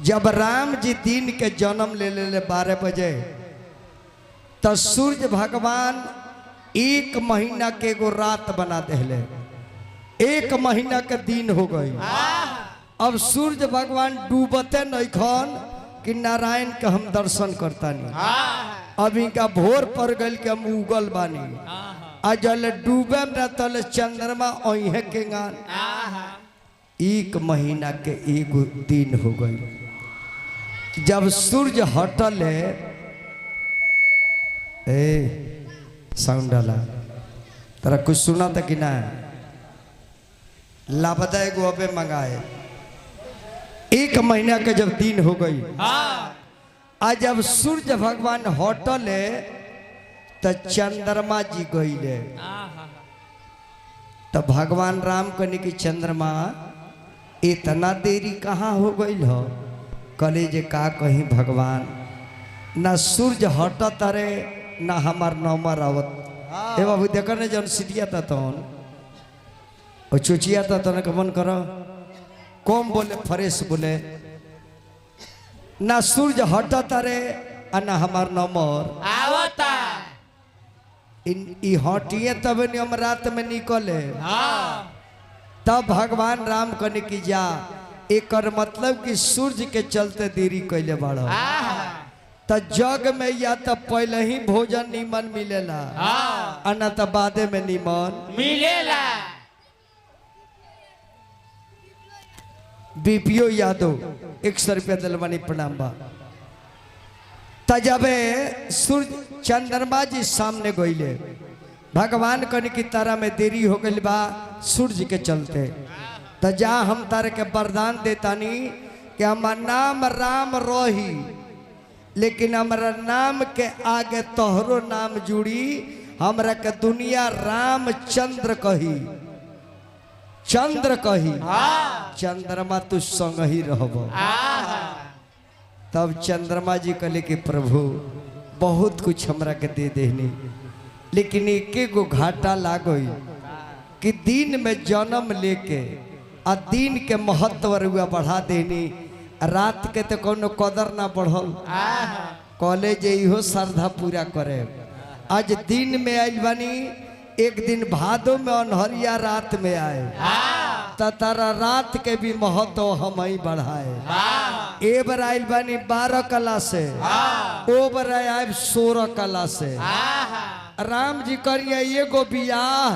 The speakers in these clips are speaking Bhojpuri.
जब राम जी दिन के जन्म ले 12 बजे तो सूर्य भगवान 1 महीना के एगो रात बना देले, 1 महीना के दिन हो गई। अब सूर्य भगवान डूबते नहीं खन कि नारायण के हम दर्शन करता नहीं। अब इनका भोर पर गल के हम उगल बानी आ जल डूबे न तल चंद्रमा ओहे के गान 1 महीना के एगो दिन हो गई। जब सूर्य हटल है साउंड डाला तेरा कुछ सुना था कि ना? लापता एगो अबे मंगाए 1 महीना के जब दिन हो गई। आज जब सूर्य भगवान हटल है तो चंद्रमा जी गईले। तो भगवान राम कहने की चंद्रमा इतना देरी कहाँ हो गई हो? कले जे का कहीं भगवान ना सूर्य हटत रे ना हमार नंबर आवत। ए बाबू देख ने जन सिटिया था तौन और चुचिया था तौन कमन करो कम बोले फ्रेश बोले ना सूर्य हटत रे ना हमार नंबर आवता। इ हटिए तब हम रात में निकले। तब भगवान राम कहने की जा एक मतलब कि सूर्य के चलते देरी कैले बाड़ा। तो जग में या तो पहले ही भोजन नीमन मिलेला ना तो बादे में नीमन मिलेला। बीपीओ यादव 100 रुपया दिलवानी प्रणाम बा। तजबे सूर्य चंद्रमा जी सामने गईले। भगवान कहने की तारा में देरी हो गई बा सूर्य के चलते। तो जा हम तारे के वरदान देतानी कि हमार नाम राम रही लेकिन हमारा नाम के आगे तोहरो नाम जुड़ी। हमरा के दुनिया रामचंद्र कही, चंद्र कही। चंद्रमा तू संग ही रहब। तब चंद्रमा जी कहले कि प्रभु बहुत कुछ हमरा के दे देनी लेकिन एक गो घाटा लागई कि दिन में जन्म लेके आ दिन के महत्व रुआ बढ़ा देनी, रात के तो कोनो कदर ना बढ़ल। कॉलेज इहो श्रद्धा पूरा करे। आज दिन में आइल बानी, एक दिन भादो में अनहरिया रात में आए तो तारा रात के भी महत्व हम ही बढ़ाए। ए बार आइल बानी 12 कला से, ओ बार आए 16 कला से। राम जी करिए एगो बियाह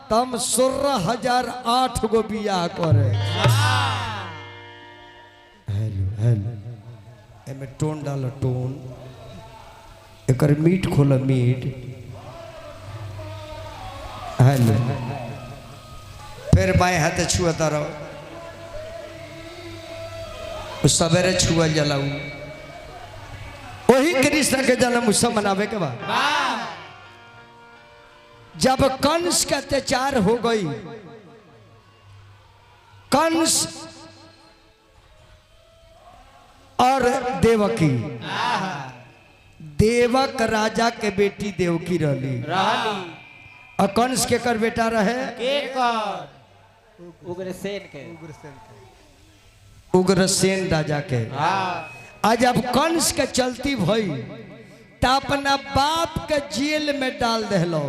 तम 16,008 गो बियाह करे। हेलो हेलो एमे टोन डालो टोन एक मीट खोलो मीट। हेलो फिर बाएं हाथ छुआता रहो। सवेरे छुआ जलाऊ वही कृष्ण के जन्म उत्सव मनावे के बाद जब कंस का अत्याचार हो गई। कंस और देवकी, देवक राजा के बेटी देवकी रहली और कंस के कर बेटा रहे उग्रसेन राजा के। आज जब कंस के चलती भई तो अपना बाप के जेल में डाल दहलो।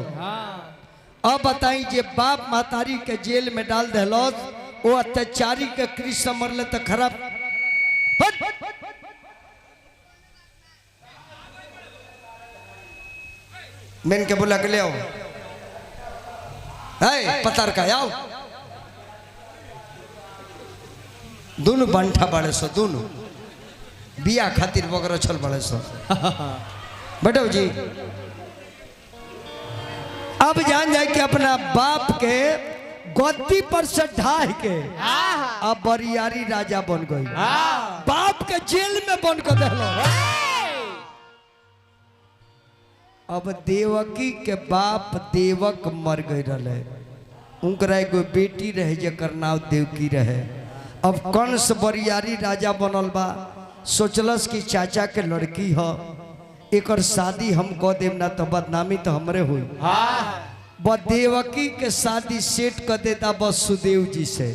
अब बताई जे बाप मातारी के जेल में डाल दहलो वो अत्याचारी के कृष्ण मरले तो खराब। मैंने के बोला के ले आओ पतार का आओ। दोनों बंठा बड़े सो, दोनों बिया खातिर वगैरह छल बड़े सो। बेटो जी अब जान जाए कि अपना बाप के गद्दी पर से ढाह के अब बरियारी राजा बन गई। बाप के जेल में बन कर दहलो। अब देवकी के बाप देवक मर गई रहे। उनकरा एगो बेटी रहे जकर नाम देवकी रहे। अब कंस बरियारी राजा बनल बा। सोचलस कि चाचा के लड़की हो एक शादी हम कह देव ना तो बदनामी तो हमरे हुई। देवकी के शादी सेट कर देता वसुदेव जी से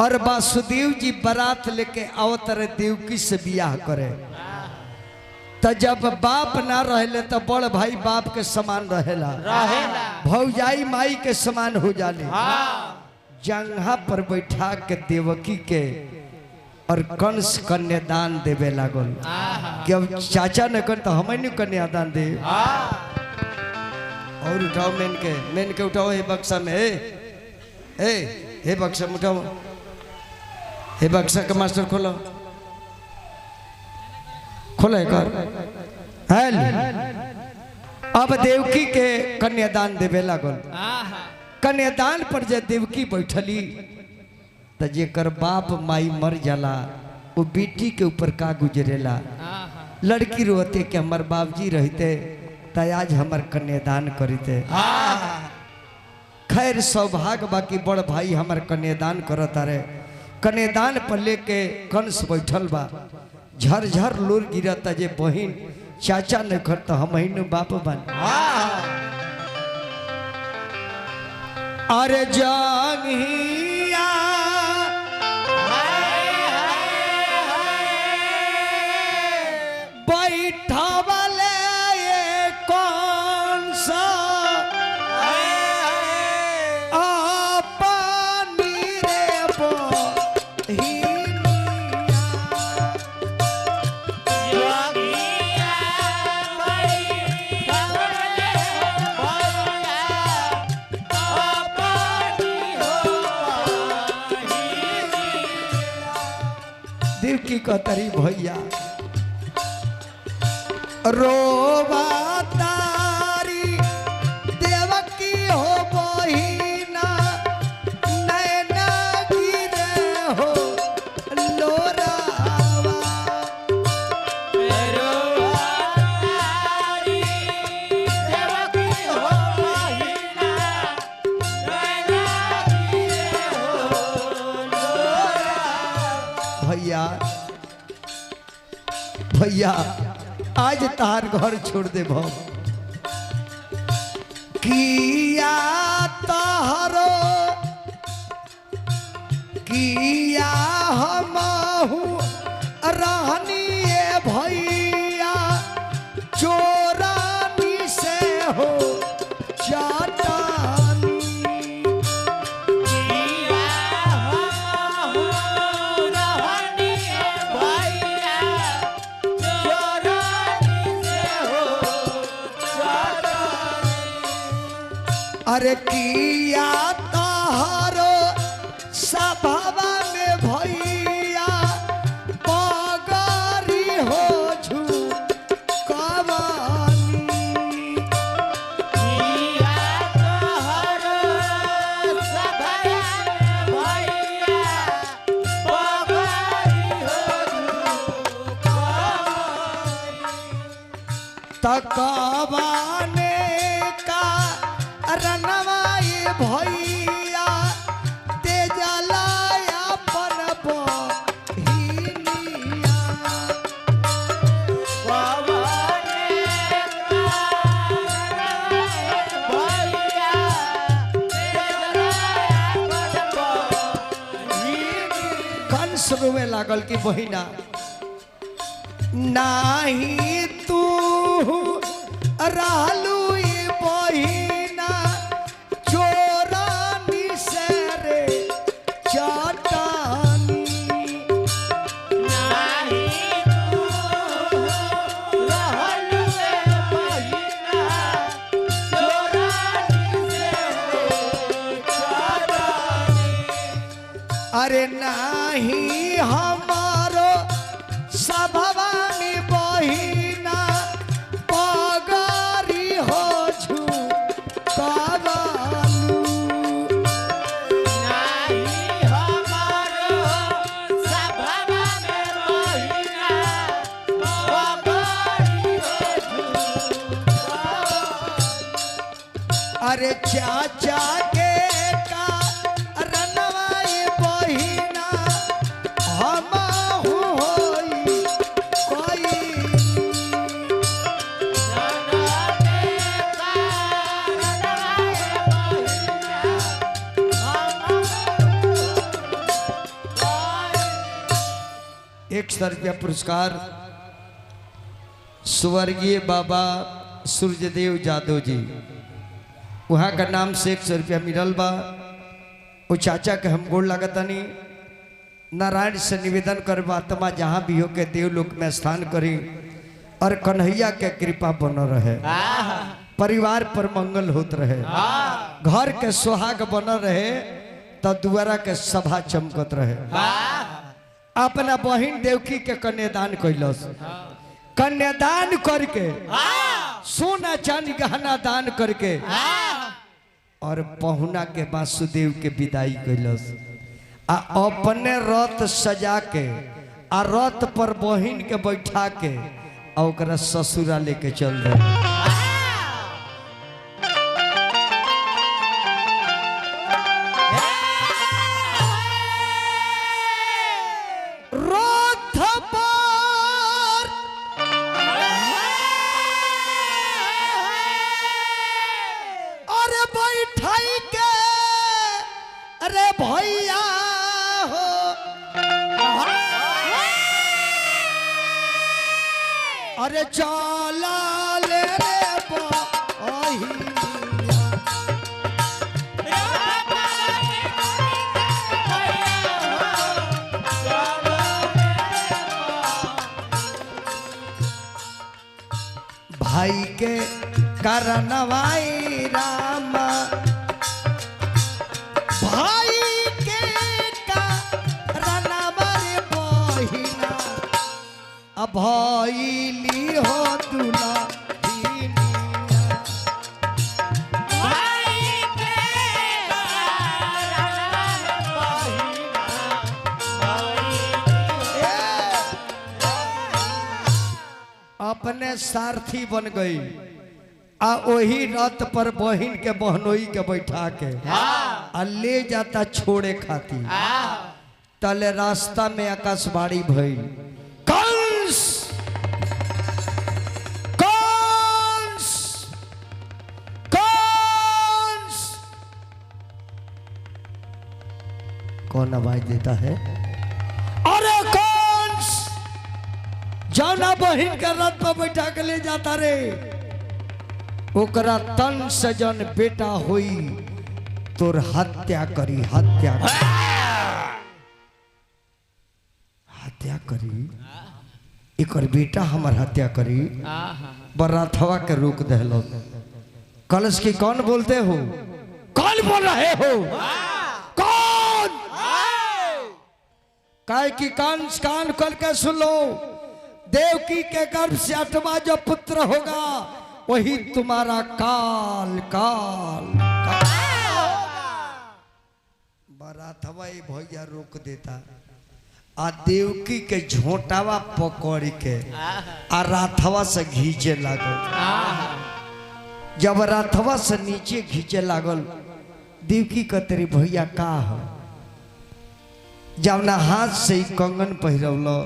और वासुदेव जी बारात लेके आवत रहे देवकी से बियाह करे। तो जब बाप ना रहले तो बड़ भाई बाप के समान रहेला, भौजाई माई के समान हो जाले। जंघा पर बैठा के देवकी के और कंस कन्यादान देवे लागल कि अब चाचा ने कर तो हमें नहीं कन्यादान दे। और उठाओ मेन के उठाओ हे बक्सा में, हे बक्सा में उठाओ, हे बक्सा का मास्टर खोलो, खोलो कर। अब देवकी के कन्यादान देवे लागल। कन्यादान पर जब देवकी बैठली तो जेकर बाप माई मर जाला वो बेटी के ऊपर का गुजरेला। लड़की रोते कि हमार बाबजी रहते तो आज हमार कन्यादान करते। खैर सौभाग्य बाकी बड़ भाई हमार कन्यादान करता रहे। कन्यादान पर लेके कंस बैठल बा, झरझर लोर गिरता जे बहिन चाचा ने कर तो हम ही बाप बन। अरे जांगिया बैठा वाले ये कौन सा अपनी रे बहिनिया। देवकी कहतरी भैया रोवा तारी देवकी हो बहिना, नैना गिरे हो लोरावा। रोवा तारी देवकी हो बहिना, नैना गिरे हो लोरावा। भैया भैया आज तार घर छोड़ दे भौ किया तहरो किया हमहू रहनी भैया चोरानी से हो चाटानी। अरे किया तहरो सभावा में भैया पगरी हो झुकवानी। किया तहरो सभावा में भैया पगरी हो झुकवानी। तकवाने रनवाई भैया ते जलाया अपन बहिनिया। कंस रोवे लागल की बहिना नाही तू रहलू बहिना चोरानी से रे चाटानी। नाही तू रहलू बहिना चोरानी से रे चाटानी। अरे नाही हमारो सभवा में बहिना पगरी हो झुकवालू। नाही हमारो सभवा में बहिना पगरी हो झुकवालू। अरे चाचा के का रनवाई बहिना हमहू होई कोई। 100 रुपया पुरस्कार स्वर्गीय बाबा सूर्यदेव यादव जी, वहाँ का नाम से 100 रुपया मिलल बा। वो चाचा के हम गोड़ लगतनी, नारायण से निवेदन कर आत्मा जहाँ भी हो के देवलोक में स्थान करी और कन्हैया के कृपा बन रहे, परिवार पर मंगल होत रहे, घर के सुहाग बन रहे, तो दुआरा के सभा चमकत रहे। अपना बहन देवकी के कन्यादान कैलस, कन्यादान करके सोना चांदी गहना दान करके और पहुना के वासुदेव के विदाई कैलस। आ अपने रथ सजा के आ रथ पर बहन के बैठा के और ससुरा लेके चल रहे। भैया हो अरे चला ले रे भाई के करनवाई रामा, भाई के करनवा रे बहिना, भैली हो दुला अपने सारथी बन गई। आ वही रथ पर बहिन के बहनोई के बैठा के आ ले जाता छोड़े खाती। तले रास्ता में आकाशवाणी भई, कंस कंस कंस। कौन आवाज देता है? अरे कंस जाना बहिन के रथ पर बैठा के ले जाता रे, ओकरा तन से जन बेटा होई तोर हत्या करी, हत्या करी, हत्या करी। एकर बेटा हमार हत्या करी। बराथवा के रोक दहलो। कलश की कौन बोलते हो? कौन बोल रहे हो? कौन? काय की कंस कान खोल के सुन लो, देवकी के गर्भ से 8वां जो पुत्र होगा वही तुम्हारा काल काल बराथवा भैया रोक देता। आ देवकी के झोंटावा पकड़ के आ राथवा से घींचे लागल। जब राथवा से नीचे घींचे लागल, देवकी कहते भैया का हो? जब ना हाथ से ही कंगन पहिरवलो,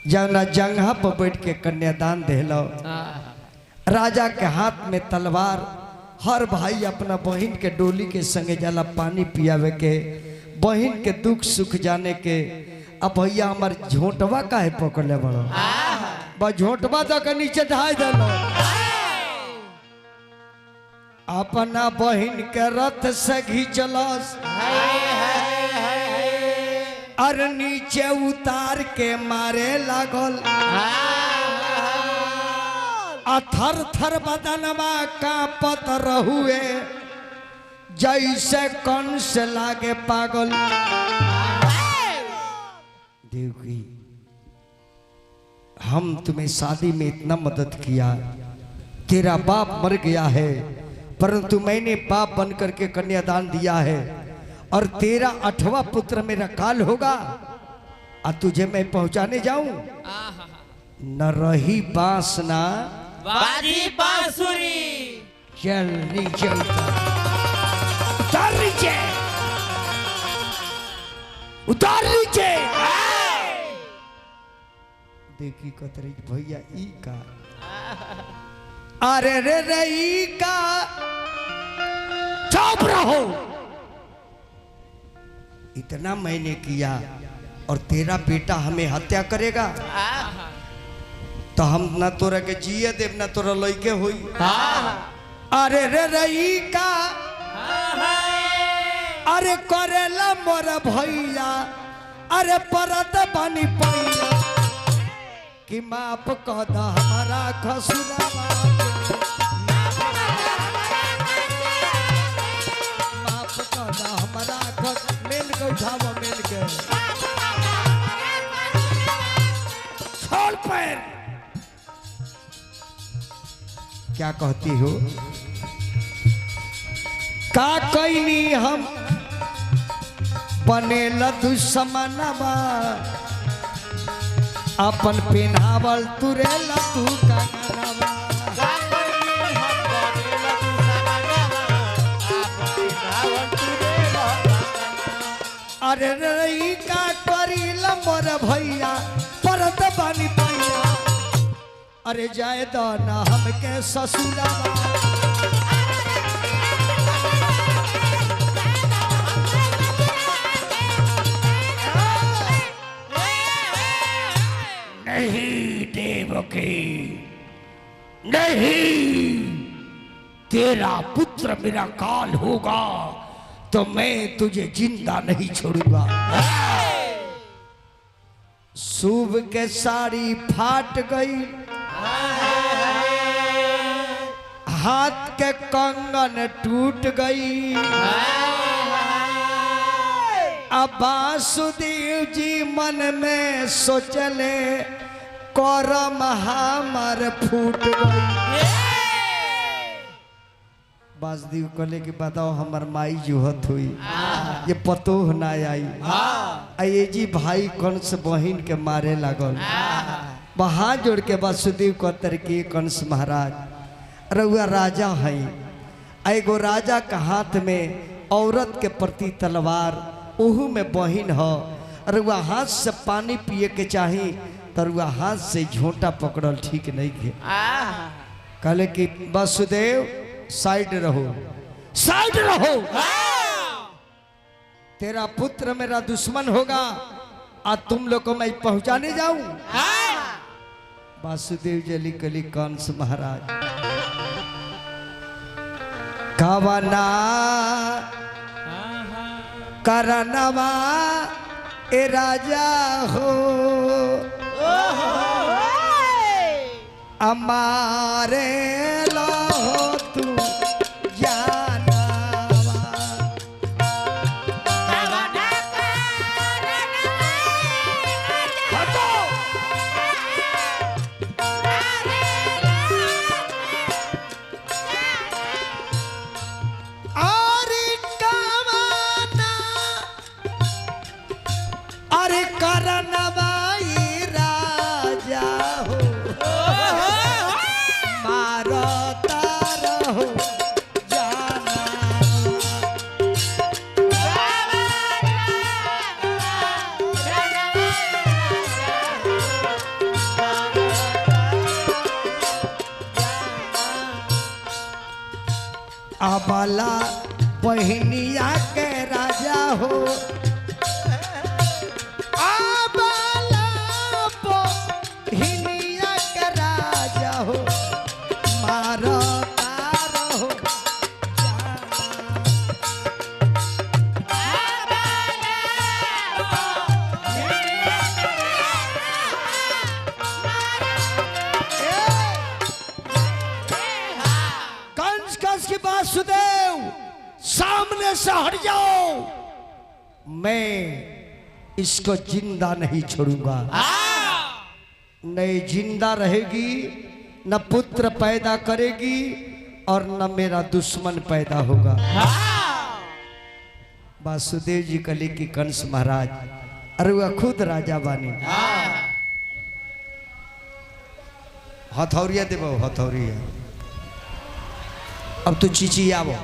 जब ना जंघा पर बैठ के कन्यादान देलो, राजा के हाथ में तलवार। हर भाई अपना बहन के डोली के संगे जाला पानी पियावे के, बहन के दुख सुख जाने के। अब भैया हमार झोंटवा का है पकड़ले बड़ो, बस झोंटवा तक नीचे ढाई देलो। अपना बहन के रथ से घींचलस और नीचे उतार के मारे लागल। थर थर बदनमा कांपत रहुए, जैसे कंस लागे पागल। देवकी, हम तुम्हें शादी में इतना मदद किया, तेरा बाप मर गया है, परंतु मैंने बाप बन करके कन्यादान दिया है और तेरा 8वां पुत्र मेरा काल होगा। और तुझे मैं पहुंचाने जाऊं, न रही बांस ना बाजी बांसुरी। चल नीचे उतार नीचे, उतार नीचे। देखी कतरी भैया ई का, अरे रे रे ई का, चुप रहो। इतना मैंने किया और तेरा बेटा हमें हत्या करेगा तो हम ना तोरा के जिए देव ना तोरा लइके हुई। अरे रे रही का अरे करेला मोर भैया अरे परत बनी पैया कि माफ कह द हमारा खसुरवा माफ कह द हमारा खस मेल के उठाव मेल के छोड़ पैर। क्या कहती हो? का कैनी हम बनेला दुश्मनवा अपन पिन्हावल तुरेला तू कंगनवा। अरे रही का करीला मोर भैया परत बानी पैया अरे जाए दो ना हमके ससुरवा नहीं देवकी नहीं, तेरा पुत्र मेरा काल होगा तो मैं तुझे जिंदा नहीं छोड़ूंगा। शुभ के साड़ी फाट गई हाथ के कंगन टूट गई अब वासुदेव जी मन में सोचले करम हमर फूट गई। वासुदेव कहले कि बताओ हमर माई जुहत हुई ये पतोह ना आई आये जी भाई कंस बहिन के मारे लागल वहां जोड़ के वासुदेव कहतर के कंस महाराज रउआ राजा है एगो राजा के हाथ में औरत के प्रति तलवार ओहू में बहिन हो रउआ हाथ से पानी पिए के चाही तो रउआ हाथ से झोंटा पकड़ल ठीक नहीं के। कहले कि वासुदेव साइड रहो साइड रहो तेरा पुत्र मेरा दुश्मन होगा आज तुम लोग को मैं पहुंचाने जाऊं। वासुदेव जली कली कंस महाराज कवना करनवा ए राजा हो हमारे लो तू जानवा अरे कवना अरे करनवा ए राजा हो मारो तारो हो जाना अबला बहनिया के राजा हो अबला बहनिया के राजा हो मारो तारो हो कंस कंस की वासुदेव सामने से हट जाओ मैं इसको जिंदा नहीं छोड़ूंगा। नहीं जिंदा रहेगी न पुत्र पैदा करेगी और न मेरा दुश्मन पैदा होगा। वासुदेव जी कली की कंस महाराज अरे वह खुद राजा बानी हथौरिया देव हथौरिया अब तू चीची आवो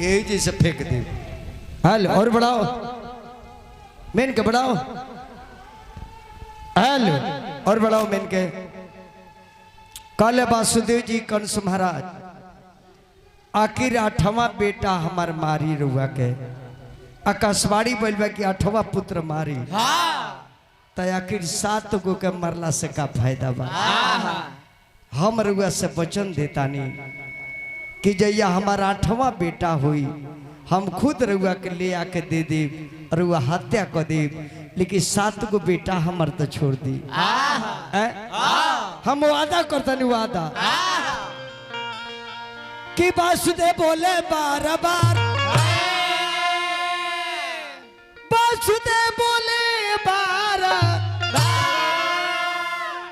यही जैसे फेंक दे हेलो और बढ़ाओ मेन के बढ़ाओ हेलो और बढ़ाओ मेन के काले वासुदेव जी कंस महाराज आखिर 8वां बेटा हमार मारी रुआ के आकाशवाणी बोलबा कि 8वां पुत्र मारी तो आखिर 7 गो के मरला से का फायदा बा। हम रुआ से वचन देता नहीं कि जैया हमारा 8वां बेटा हुई हम खुद रुआ के ले आके दे दे, रुआ हत्या कर दे, लेकिन 7 गो बेटा हमार तो छोड़ दी। हम वादा करता नहीं, वादा कि वासुदेव बोले बार बार, वासुदेव बोले बार,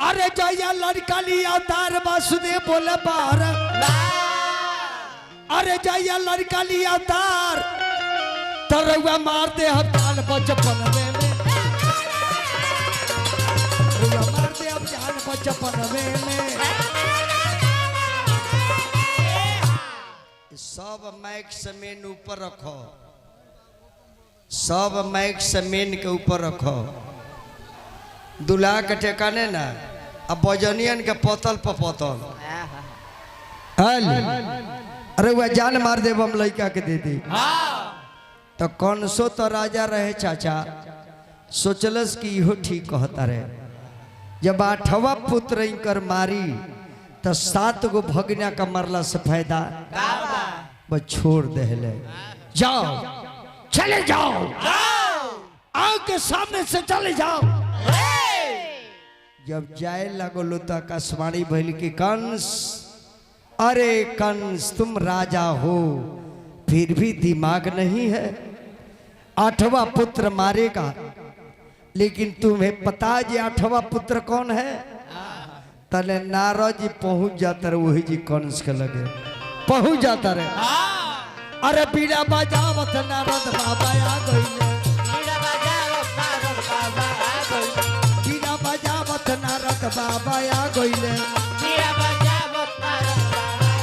अरे जया लड़का लिया अवतार, वासुदेव बोले बार, अरे जया लड़का लिया अवतार, तो रउआ मार दे हम जान बचपन में, रउआ मार दे हम जान बचपन में। सब मैक समेन ऊपर रखो, सब मैक समेन के ऊपर रखो, दूल्हा के ठेकाने ना, अब बजनियन के पतल पर पतल। अरे वह जान मार दे हम लड़का के दे दी। तो कौन सो तो राजा रहे चाचा, सोचलस कि इहो ठीक कहता रहे। जब 8वां पुत्र इनकर मारी तो 7 गो भगना का मरला से फायदा बस छोड़ दे। जाओ चले जाओ, आग के सामने से चले जाओ। जब जाए लगो तो आकाशवाणी भइल कि कंस, अरे कंस तुम राजा हो फिर भी दिमाग नहीं है, 8वां पुत्र मारेगा, लेकिन तुम्हें पता है 8वां पुत्र कौन है? तले नारद जी पहुंच जाता रहे, वही जी कंस के लगे पहुंच जाता रहे। अरे बीड़ा बजावत नारद बाबा आ गइले, बीड़ा बजावत नारद बाबा आ गइले, बीड़ा बजावत नारद बाबा आ गइले, बीड़ा बजावत नारद बाबा,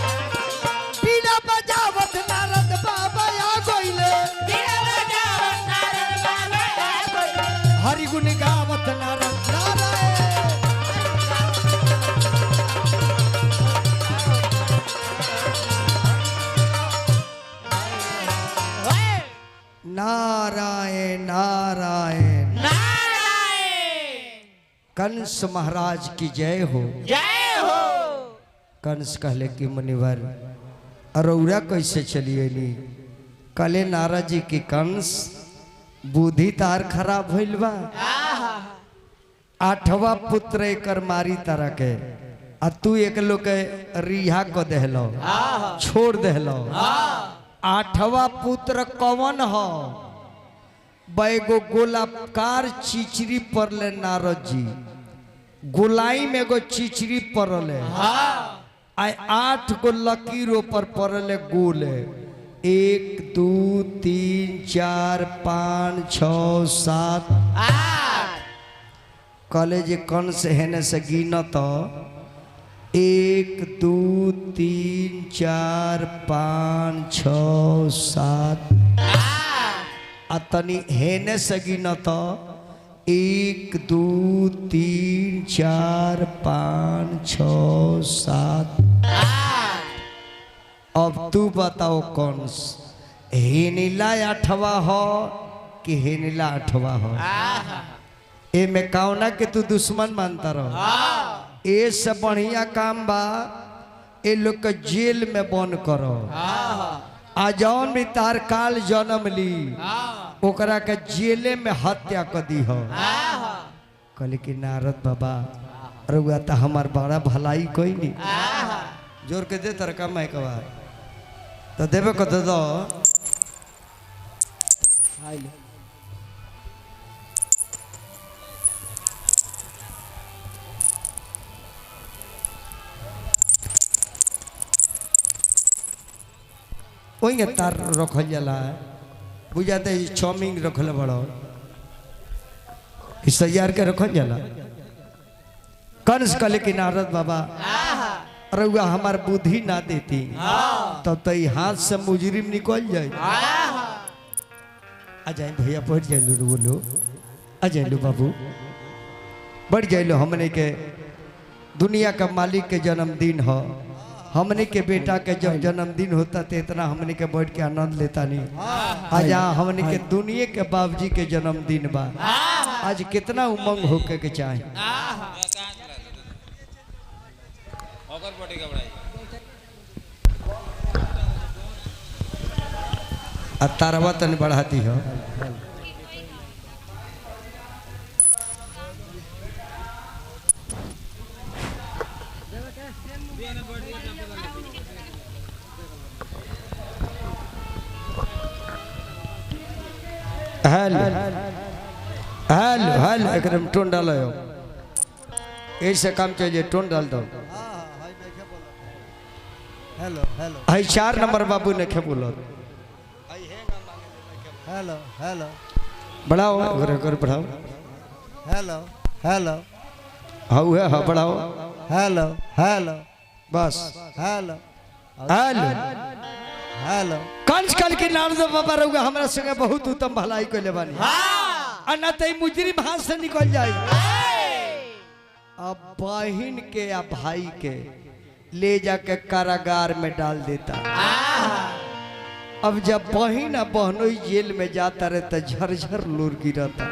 बीड़ा बजावत नारद बाबा आ गइले, बीड़ा बजावत नारद बाबा आ गइले, हरि गुण गावत नारद नारायण नारायण नारायण। कंस महाराज की जय हो, जय हो। कंस कहले कि मुनिवर अरौरा कैसे चलिए नी? कले नारद जी की कंस बुद्धि तार खराब भइल बा, 8वां पुत्र एकर मारी तरह के, आ तू एक लोग के रिहा को देहलो, छोड़ देहलो। 8वां पुत्र कौन हो? बैगो गोलाकार चिचरी पड़ले नारद जी, गोलाई में एगो चिचरी पड़ले, 8 गो लकीरों पर पड़ले गोले, 1 2 3 4 5 6 7 8। कहले जे कौन से हेने से गिन तो 1 2 3 4 5 6 7 आ तनी हेने से गिन तो 1 2 3 4 5 6 7 अब तू बताओ कौन हेनिला 8वां हो कि हेनिला 8वां हो? ए में कौना के तू दुश्मन मानता रहो? ए से बढ़िया काम बा ए लोग के जेल में बंद करो, आ जौन भी तार काल जन्म ली ओकरा के जेले में हत्या कर दी हो। कहले कि नारद बाबा रुआ तो हमार बड़ा भलाई कोई नहीं, जोर के दे तरका मैं कबा तो देवे को दे दो। वही तार रखल जाला, बुझाते चौमिंग रखल बड़ो तैयार के रखल जाला। कंस कहले कि नारद बाबा रउआ हमार बुद्धि ना देती तब तो हाथ से मुजरिम निकल जाए। आ जाए भैया बढ़ जाए, बोलो आ जाए बाबू बढ़ जाए। हमने के दुनिया का मालिक के जन्मदिन हो, हमने के बेटा के जब जन्मदिन होता तो इतना हमने के बैठ के आनंद लेता नहीं। आज यहाँ हमने के दुनिया के बाबूजी के जन्मदिन बा, आज कितना उमंग होके के चाहे। तारवा तन बढ़ाती हो। हेलो हेलो हेलो एकदम टोन डालो, ऐसे काम चाहिए, टोन डाल दो। हेलो हेलो हाई 4 नंबर बाबू ने खे बोलो। हेलो हेलो बढ़ाओ कर बढ़ाओ। हेलो हेलो हाउ है हाँ बढ़ाओ। हेलो हेलो बस हेलो हेलो हेलो कंस कल के नारद बाबा रहुआ हमरा संगे बहुत उत्तम भलाई को लेबानी। अन्ना तई मुजरिम हाथ से निकल जाए। अब बहन के या भाई के ले जाके कारागार में डाल देता। अब जब बहन आ बहनोई जेल में जाता रहे तो झरझर लोर गिरता।